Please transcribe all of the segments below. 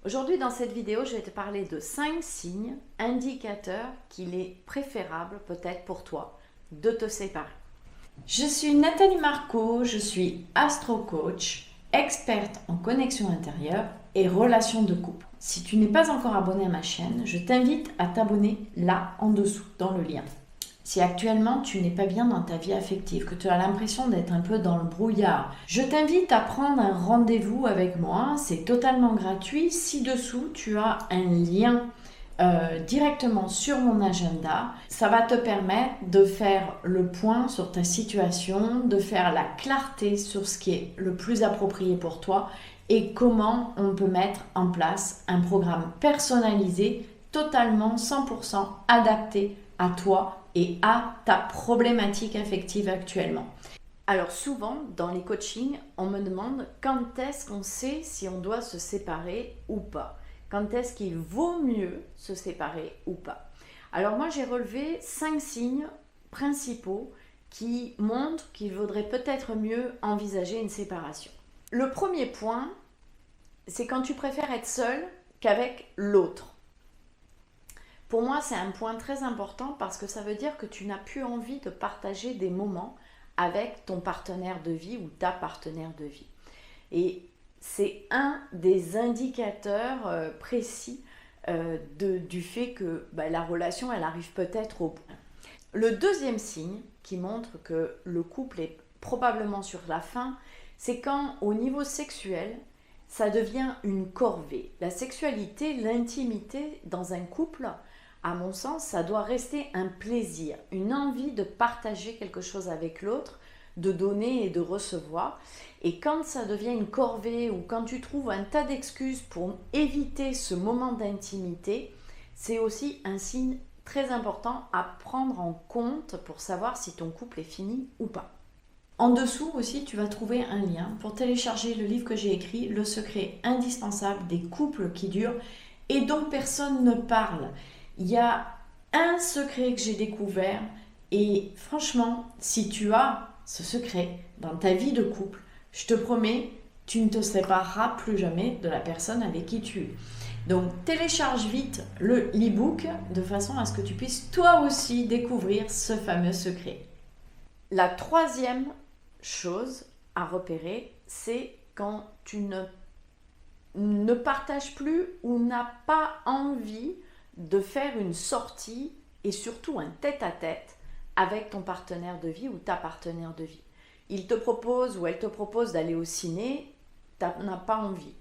Aujourd'hui, dans cette vidéo, je vais te parler de 5 signes indicateurs qu'il est préférable peut-être pour toi de te séparer. Je suis Nathalie Marco, je suis astro-coach, experte en connexion intérieure et relations de couple. Si tu n'es pas encore abonné à ma chaîne, je t'invite à t'abonner là en dessous dans le lien. Si actuellement tu n'es pas bien dans ta vie affective, que tu as l'impression d'être un peu dans le brouillard, je t'invite à prendre un rendez-vous avec moi. C'est totalement gratuit. Ci-dessous, tu as un lien directement sur mon agenda. Ça va te permettre de faire le point sur ta situation, de faire la clarté sur ce qui est le plus approprié pour toi et comment on peut mettre en place un programme personnalisé, totalement 100% adapté à toi et à ta problématique affective actuellement. Alors souvent, dans les coachings, on me demande quand est-ce qu'on sait si on doit se séparer ou pas. Quand est-ce qu'il vaut mieux se séparer ou pas. Alors moi, j'ai relevé 5 signes principaux qui montrent qu'il vaudrait peut-être mieux envisager une séparation. Le premier point, c'est quand tu préfères être seul qu'avec l'autre. Pour moi, c'est un point très important parce que ça veut dire que tu n'as plus envie de partager des moments avec ton partenaire de vie ou ta partenaire de vie. Et c'est un des indicateurs précis du fait que la relation, elle arrive peut-être au bout. Le deuxième signe qui montre que le couple est probablement sur la fin, c'est quand au niveau sexuel, ça devient une corvée. La sexualité, l'intimité dans un couple, à mon sens, ça doit rester un plaisir, une envie de partager quelque chose avec l'autre, de donner et de recevoir. Et quand ça devient une corvée ou quand tu trouves un tas d'excuses pour éviter ce moment d'intimité, c'est aussi un signe très important à prendre en compte pour savoir si ton couple est fini ou pas. En dessous aussi, tu vas trouver un lien pour télécharger le livre que j'ai écrit, Le secret indispensable des couples qui durent et dont personne ne parle. Il y a un secret que j'ai découvert et franchement, si tu as ce secret dans ta vie de couple, je te promets, tu ne te sépareras plus jamais de la personne avec qui tu es. Donc télécharge vite l'e-book de façon à ce que tu puisses toi aussi découvrir ce fameux secret. La troisième chose à repérer, c'est quand tu ne partages plus ou n'as pas envie de faire une sortie et surtout un tête-à-tête avec ton partenaire de vie ou ta partenaire de vie. Il te propose ou elle te propose d'aller au ciné, tu n'as pas envie.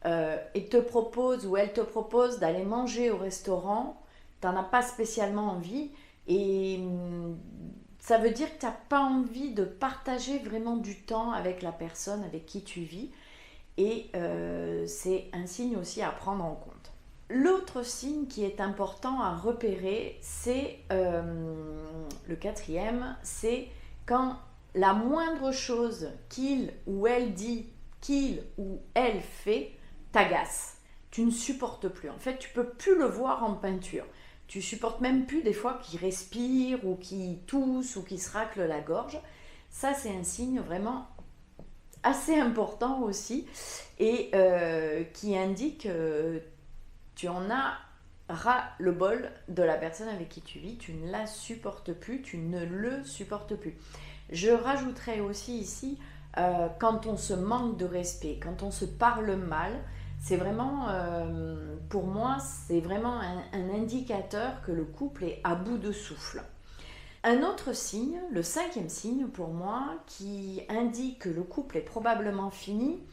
Il te propose ou elle te propose d'aller manger au restaurant, tu n'en as pas spécialement envie et ça veut dire que tu n'as pas envie de partager vraiment du temps avec la personne avec qui tu vis et c'est un signe aussi à prendre en compte. L'autre signe qui est important à repérer, c'est le quatrième, c'est quand la moindre chose qu'il ou elle dit, qu'il ou elle fait, t'agace. Tu ne supportes plus. En fait, tu peux plus le voir en peinture. Tu supportes même plus des fois qu'il respire ou qu'il tousse ou qu'il se racle la gorge. Ça, c'est un signe vraiment assez important aussi et qui indique tu en as ras le bol de la personne avec qui tu vis, tu ne la supportes plus, tu ne le supportes plus. Je rajouterais aussi ici quand on se manque de respect, quand on se parle mal, c'est vraiment, pour moi, c'est vraiment un indicateur que le couple est à bout de souffle. Un autre signe, le cinquième signe pour moi, qui indique que le couple est probablement fini,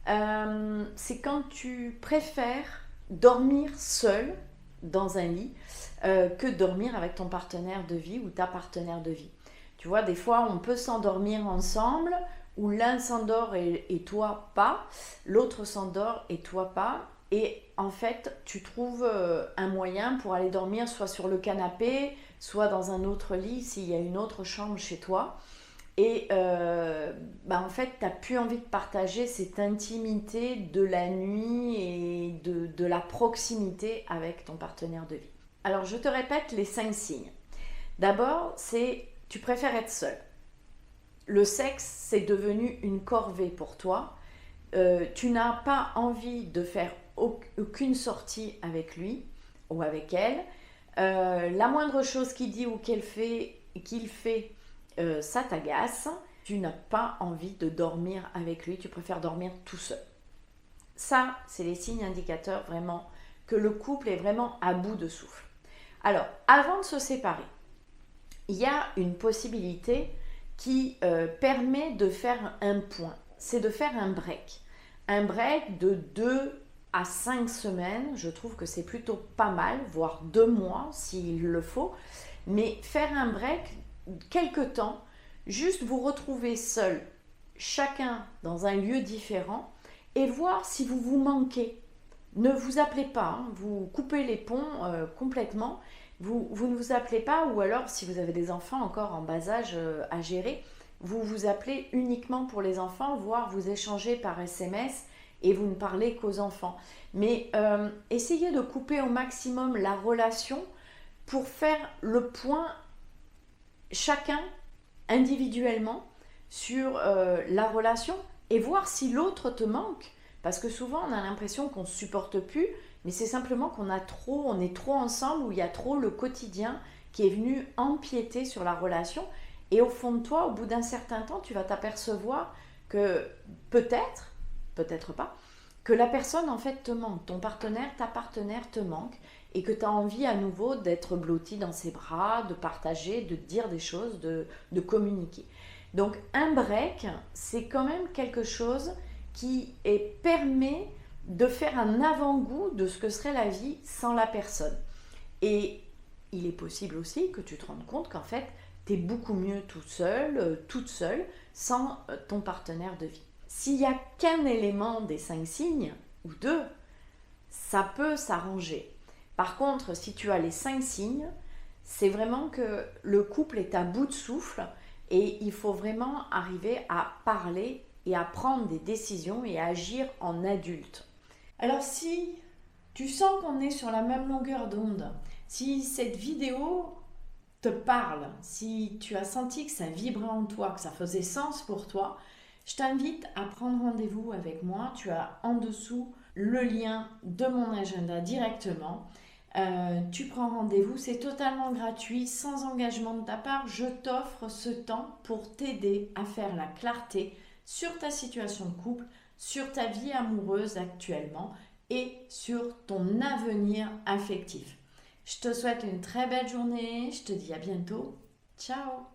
c'est quand tu préfères dormir seul dans un lit que dormir avec ton partenaire de vie ou ta partenaire de vie. Tu vois, des fois, on peut s'endormir ensemble, où l'un s'endort et toi pas, l'autre s'endort et toi pas, et en fait, tu trouves un moyen pour aller dormir soit sur le canapé, soit dans un autre lit s'il y a une autre chambre chez toi. Et en fait, tu n'as plus envie de partager cette intimité de la nuit et de la proximité avec ton partenaire de vie. Alors, je te répète les 5 signes. D'abord, c'est tu préfères être seul. Le sexe, c'est devenu une corvée pour toi. Tu n'as pas envie de faire aucune sortie avec lui ou avec elle. La moindre chose qu'il dit ou qu'il fait, ça t'agace. Tu n'as pas envie de dormir avec lui, tu préfères dormir tout seul. Ça, c'est les signes indicateurs vraiment que le couple est vraiment à bout de souffle. Alors, avant de se séparer, il y a une possibilité qui permet de faire un point. C'est de faire un break. Un break de 2 à 5 semaines, je trouve que c'est plutôt pas mal, voire 2 mois s'il le faut. Mais faire un break, quelque temps, juste vous retrouver seul, chacun dans un lieu différent, et voir si vous vous manquez. Ne vous appelez pas, hein, vous coupez les ponts complètement, vous ne vous appelez pas, ou alors si vous avez des enfants encore en bas âge à gérer, vous vous appelez uniquement pour les enfants, voire vous échangez par SMS et vous ne parlez qu'aux enfants. Mais essayez de couper au maximum la relation pour faire le point chacun individuellement sur la relation et voir si l'autre te manque. Parce que souvent on a l'impression qu'on ne se supporte plus, mais c'est simplement on est trop ensemble, où il y a trop le quotidien qui est venu empiéter sur la relation. Et au fond de toi, au bout d'un certain temps, tu vas t'apercevoir que peut-être pas, que la personne en fait te manque, ta partenaire te manque, et que tu as envie à nouveau d'être blotti dans ses bras, de partager, de dire des choses, de communiquer. Donc un break, c'est quand même quelque chose permet de faire un avant-goût de ce que serait la vie sans la personne. Et il est possible aussi que tu te rendes compte qu'en fait, tu es beaucoup mieux tout seul, toute seule, sans ton partenaire de vie. S'il n'y a qu'un élément des 5 signes, ou 2, ça peut s'arranger. Par contre, si tu as les 5 signes, c'est vraiment que le couple est à bout de souffle et il faut vraiment arriver à parler et à prendre des décisions et à agir en adulte. Alors si tu sens qu'on est sur la même longueur d'onde, si cette vidéo te parle, si tu as senti que ça vibrait en toi, que ça faisait sens pour toi, je t'invite à prendre rendez-vous avec moi. Tu as en dessous le lien de mon agenda directement. Tu prends rendez-vous, c'est totalement gratuit, sans engagement de ta part. Je t'offre ce temps pour t'aider à faire la clarté sur ta situation de couple, sur ta vie amoureuse actuellement et sur ton avenir affectif. Je te souhaite une très belle journée, je te dis à bientôt. Ciao!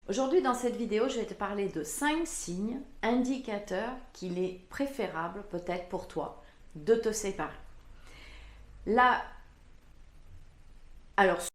Aujourd'hui, dans cette vidéo, je vais te parler de 5 signes indicateurs qu'il est préférable peut-être pour toi de te séparer. Là, alors